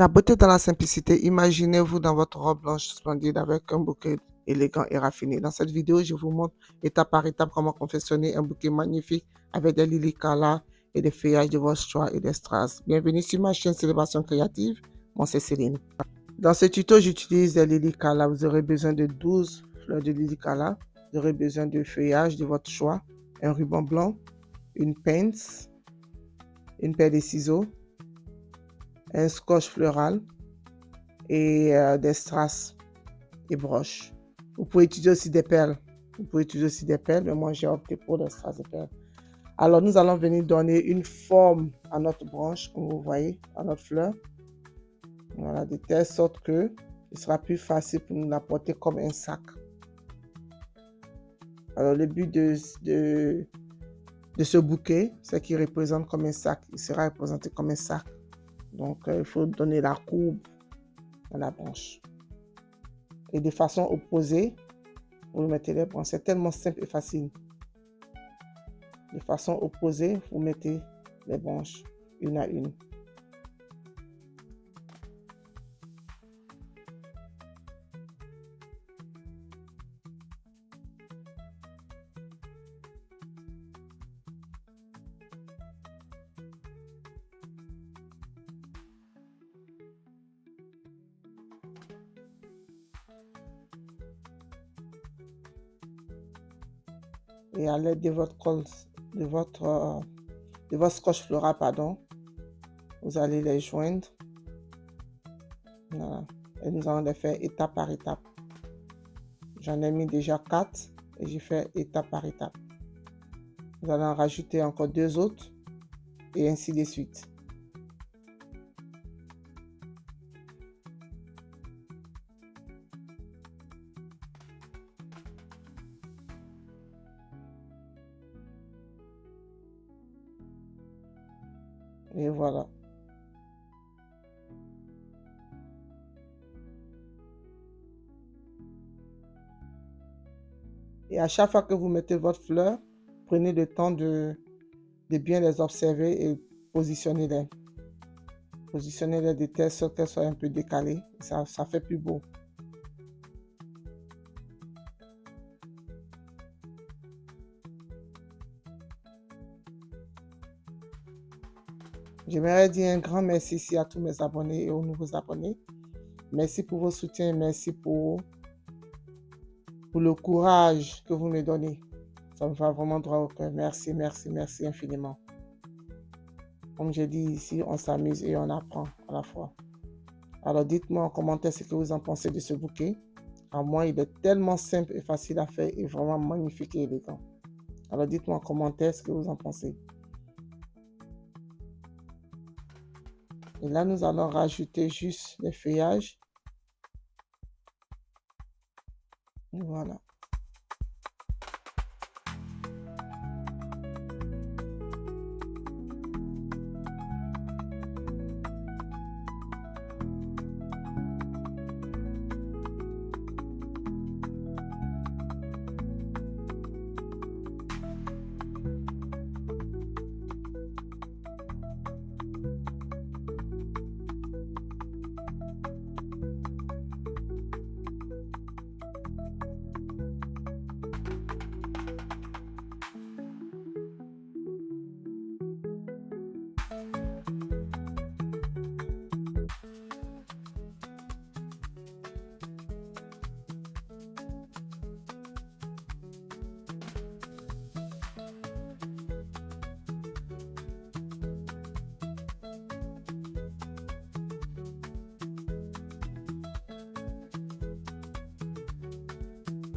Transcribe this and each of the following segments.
La beauté dans la simplicité. Imaginez-vous dans votre robe blanche splendide avec un bouquet élégant et raffiné. Dans cette vidéo, je vous montre étape par étape comment confectionner un bouquet magnifique avec des lilies Carla et des feuillages de votre choix et des strass. Bienvenue sur ma chaîne Célébration Créative. Moi, c'est Céline. Dans ce tuto, j'utilise des lilies Carla. Vous aurez besoin de 12 fleurs de lilies Carla. Vous aurez besoin de feuillages de votre choix, un ruban blanc, une pince, une paire de ciseaux, un scotch floral et des strass et broches. Vous pouvez utiliser aussi des perles. Mais moi j'ai opté pour des strass et perles. Alors nous allons venir donner une forme à notre branche, comme vous voyez, à notre fleur. Voilà, de telle sorte que ce sera plus facile pour nous la porter comme un sac. Alors le but de ce bouquet, c'est qu'il représente comme un sac. Il sera représenté comme un sac. Donc, il faut donner la courbe à la branche. Et de façon opposée, vous mettez les branches. C'est tellement simple et facile. De façon opposée, vous mettez les branches une à une. Et à l'aide de votre colle, de votre scotch floral, pardon, vous allez les joindre. Voilà. Et nous allons les faire étape par étape. J'en ai mis déjà 4 et j'ai fait étape par étape. Vous allez en rajouter encore 2 autres et ainsi de suite. Et voilà. Et à chaque fois que vous mettez votre fleur, prenez le temps de bien les observer et positionnez-les. Positionnez-les de telle sorte qu'elles soient un peu décalées. Ça fait plus beau. J'aimerais dire un grand merci ici à tous mes abonnés et aux nouveaux abonnés. Merci pour vos soutiens, merci pour le courage que vous me donnez. Ça me va vraiment droit au cœur. Merci, merci, merci infiniment. Comme j'ai dit ici, on s'amuse et on apprend à la fois. Alors dites-moi en commentaire ce que vous en pensez de ce bouquet. À moi, il est tellement simple et facile à faire et vraiment magnifique et élégant. Alors dites-moi en commentaire ce que vous en pensez. Et là, nous allons rajouter juste les feuillages. Et voilà.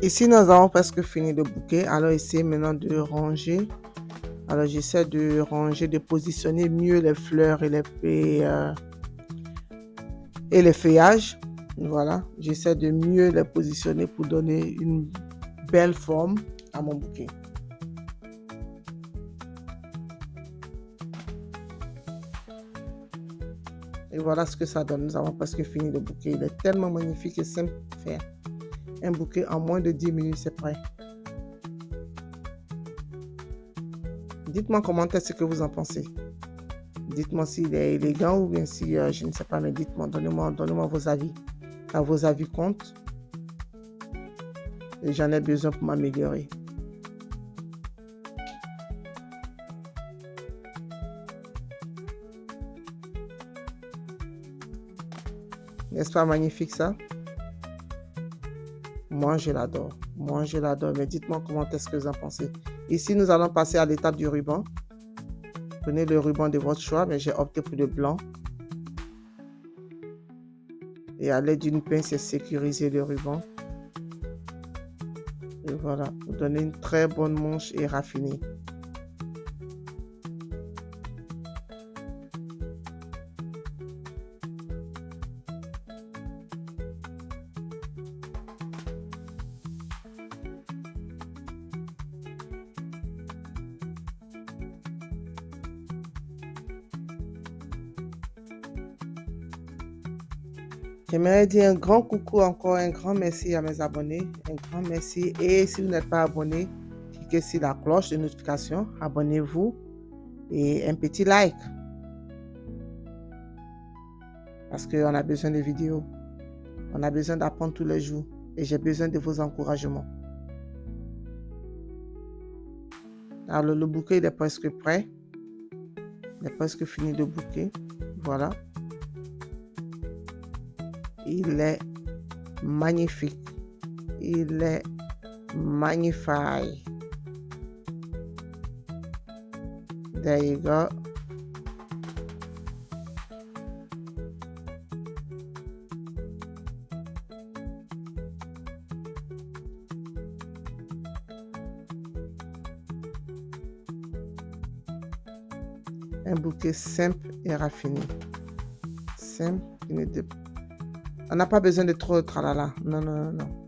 Ici, nous avons presque fini le bouquet. Alors, essayez maintenant de ranger. Alors, j'essaie de ranger, de positionner mieux les fleurs et les feuillages. Voilà, j'essaie de mieux les positionner pour donner une belle forme à mon bouquet. Et voilà ce que ça donne. Nous avons presque fini le bouquet. Il est tellement magnifique et simple à faire. Un bouquet en moins de 10 minutes, c'est prêt. Dites-moi en commentaire ce que vous en pensez. Dites-moi s'il est élégant ou bien si, je ne sais pas, mais dites-moi, donnez-moi vos avis. Car vos avis comptent et j'en ai besoin pour m'améliorer. N'est-ce pas magnifique ça? Moi, je l'adore. Moi, je l'adore. Mais dites-moi comment est-ce que vous en pensez. Ici, nous allons passer à l'étape du ruban. Prenez le ruban de votre choix, mais j'ai opté pour le blanc. Et à l'aide d'une pince, sécuriser le ruban. Et voilà, vous donnez une très bonne manche et raffinée. J'aimerais dire un grand coucou encore, un grand merci à mes abonnés, un grand merci. Et si vous n'êtes pas abonné, cliquez sur la cloche de notification, abonnez-vous et un petit like. Parce qu'on a besoin de vidéos, on a besoin d'apprendre tous les jours et j'ai besoin de vos encouragements. Alors le bouquet il est presque prêt, il est presque fini le bouquet, voilà. Il est magnifique. Il est magnifique. There you go. Un bouquet simple et raffiné. Simple, on n'a pas besoin de trop de tralala. Non, non, non, non.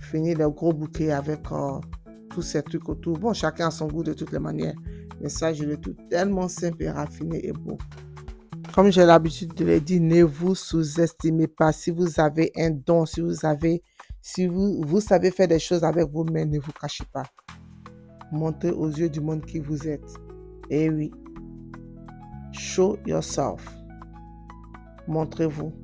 Fini le gros bouquet avec tous ces trucs autour. Bon, chacun a son goût de toutes les manières. Mais ça, je le trouve tellement simple et raffiné et beau. Comme j'ai l'habitude de le dire, ne vous sous-estimez pas. Si vous avez un don, si vous savez faire des choses avec vos mains, ne vous cachez pas. Montrez aux yeux du monde qui vous êtes. Eh oui. Show yourself. Montrez-vous.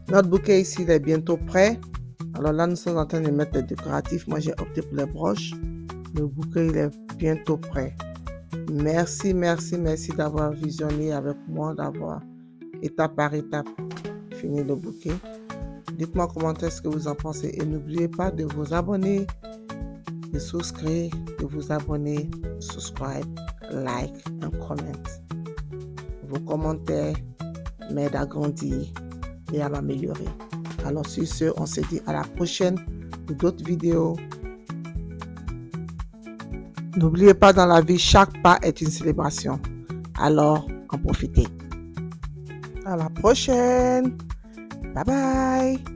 Notre bouquet ici, il est bientôt prêt. Alors là, nous sommes en train de mettre les décoratifs. Moi, j'ai opté pour les broches. Le bouquet, il est bientôt prêt. Merci, merci, merci d'avoir visionné avec moi, d'avoir étape par étape fini le bouquet. Dites-moi comment est-ce que vous en pensez. Et n'oubliez pas de vous abonner, de souscrire, de vous abonner, subscribe, like, and comment. Vos commentaires m'aident à grandir et à m'améliorer. Alors sur ce, on se dit à la prochaine pour d'autres vidéos. N'oubliez pas, dans la vie, chaque pas est une célébration. Alors, en profitez. À la prochaine. Bye bye.